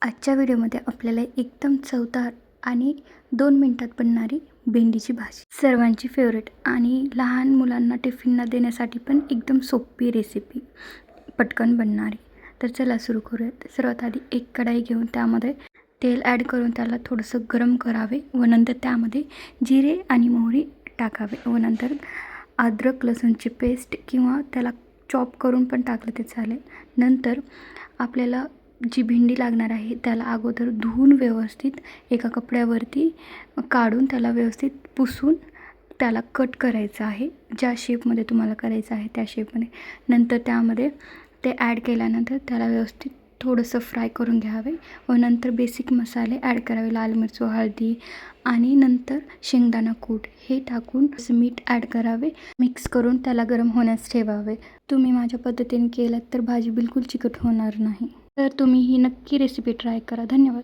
आजच्या व्हिडिओमध्ये आपल्याला एकदम चवदार आणि 2 मिनिटात बनणारी भेंडीची भाजी, सर्वांची फेवरेट आणि लहान मुलांना टिफिनला देण्यासाठी पण एकदम सोपी रेसिपी, पटकन बनणारी। तर चला सुरू करूयात। सर्वात आधी एक कढाई घेऊन त्यामध्ये तेल ॲड करून त्याला थोडंसं गरम करावे व नंतर त्यामध्ये जिरे आणि मोहरी टाकावे व नंतर अद्रक लसूणची पेस्ट किंवा त्याला चॉप करून पण टाकलं ते चालेल। नंतर आपल्याला जी भेंडी लागणार आहे त्याला अगोदर धुवून व्यवस्थित एका कपड्यावरती काढून त्याला व्यवस्थित पुसून त्याला कट करायचं आहे, ज्या शेपमध्ये तुम्हाला करायचं आहे त्या शेपमध्ये। नंतर त्यामध्ये ते ॲड केल्यानंतर त्याला व्यवस्थित थोडंसं फ्राय करून घ्यावे व नंतर बेसिक मसाले ॲड करावे, लाल मिरची, हळदी आणि नंतर शेंगदाणा कूट हे टाकून मीठ ॲड करावे। मिक्स करून त्याला गरम होण्यास ठेवावे। तुम्ही माझ्या पद्धतीने केलं तर भाजी बिलकुल चिकट होणार नाही। तर तुम्ही ही नक्की रेसिपी ट्राय करा। धन्यवाद।